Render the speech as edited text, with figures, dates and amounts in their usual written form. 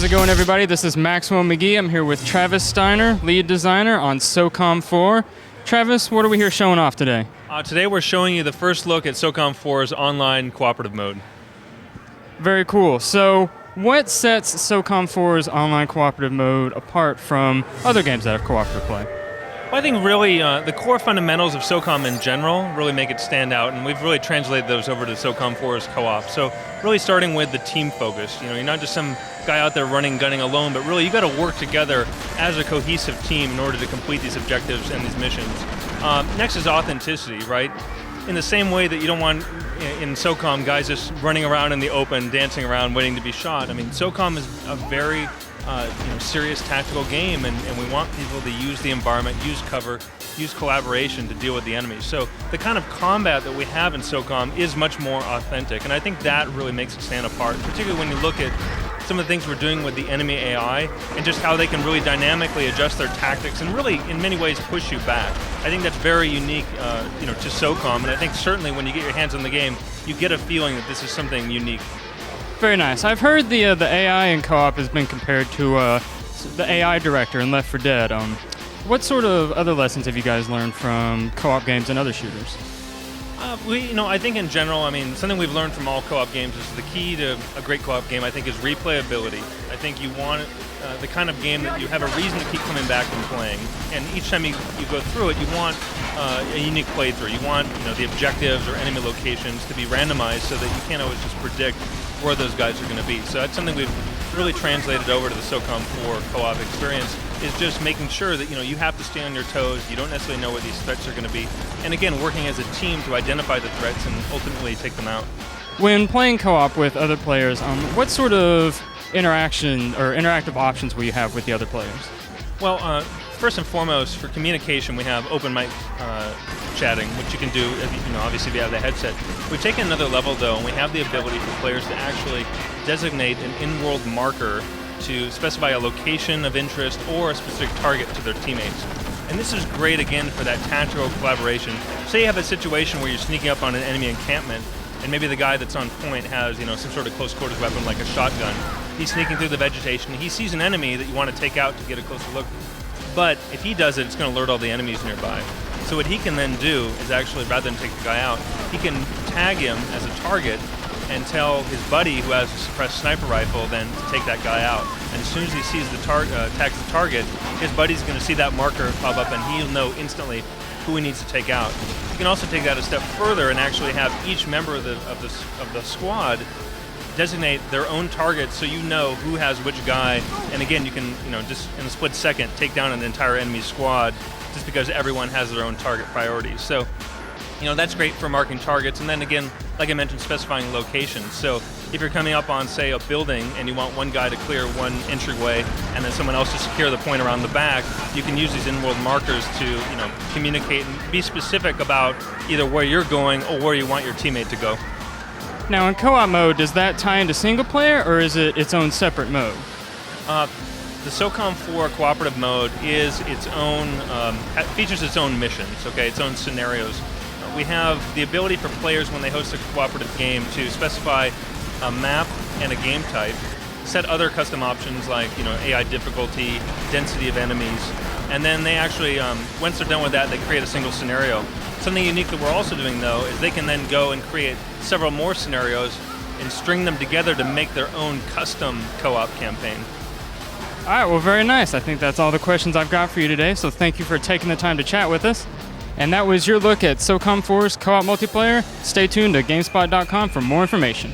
How's it going, everybody? This is Maxwell McGee. I'm here with Travis Steiner, lead designer on SOCOM 4. Travis, what are we here showing off today? Today we're showing you the first look at SOCOM 4's online cooperative mode. Very cool. So what sets SOCOM 4's online cooperative mode apart from other games that have cooperative play? Well, I think really the core fundamentals of SOCOM in general really make it stand out, and we've really translated those over to SOCOM 4's co-op. So really starting with the team focus. You know, you're not just some guy out there gunning alone, but really you got to work together as a cohesive team in order to complete these objectives and these missions. Next is authenticity, right? In the same way that you don't want in SOCOM guys just running around in the open, dancing around, waiting to be shot. I mean, SOCOM is a very serious tactical game, and we want people to use the environment, use cover, use collaboration to deal with the enemies. So the kind of combat that we have in SOCOM is much more authentic, and I think that really makes it stand apart, particularly when you look at some of the things we're doing with the enemy AI and just how they can really dynamically adjust their tactics and really, in many ways, push you back. I think that's very unique to SOCOM, and I think certainly when you get your hands on the game, you get a feeling that this is something unique. Very nice. I've heard the AI in co-op has been compared to the AI director in Left 4 Dead. What sort of other lessons have you guys learned from co-op games and other shooters? I think in general, I mean, something we've learned from all co-op games is the key to a great co-op game, I think, is replayability. I think you want the kind of game that you have a reason to keep coming back and playing. And each time you go through it, you want a unique playthrough. You want the objectives or enemy locations to be randomized so that you can't always just predict where those guys are going to be. So that's something we've really translated over to the SOCOM 4 co-op experience, is just making sure that you have to stay on your toes. You don't necessarily know where these threats are going to be. And again, working as a team to identify the threats and ultimately take them out. When playing co-op with other players, what sort of interaction or interactive options will you have with the other players? Well, first and foremost, for communication, we have open mic chatting, which you can do, obviously if you have the headset. We've taken another level, though, and we have the ability for players to actually designate an in-world marker to specify a location of interest or a specific target to their teammates. And this is great, again, for that tactical collaboration. Say you have a situation where you're sneaking up on an enemy encampment, and maybe the guy that's on point has, some sort of close quarters weapon like a shotgun. He's sneaking through the vegetation. He sees an enemy that you want to take out to get a closer look. But if he does it, it's going to alert all the enemies nearby. So what he can then do is actually, rather than take the guy out, he can tag him as a target and tell his buddy who has a suppressed sniper rifle then to take that guy out. And as soon as he sees tags the target, his buddy's going to see that marker pop up, and he'll know instantly who he needs to take out. You can also take that a step further and actually have each member of the squad designate their own targets, so you know who has which guy. And again, you can just in a split second take down an entire enemy squad just because everyone has their own target priorities. So that's great for marking targets. And then again, like I mentioned, specifying locations. So if you're coming up on, say, a building and you want one guy to clear one entryway and then someone else to secure the point around the back, you can use these in-world markers to communicate and be specific about either where you're going or where you want your teammate to go. Now, in co-op mode, does that tie into single player, or is it its own separate mode? The SOCOM 4 cooperative mode is its own, features its own missions, its own scenarios. We have the ability for players when they host a cooperative game to specify a map and a game type, set other custom options like AI difficulty, density of enemies, and then they actually, once they're done with that, they create a single scenario. Something unique that we're also doing, though, is they can then go and create several more scenarios and string them together to make their own custom co-op campaign. All right, well, very nice. I think that's all the questions I've got for you today, so thank you for taking the time to chat with us. And that was your look at SOCOM 4's co-op multiplayer. Stay tuned to GameSpot.com for more information.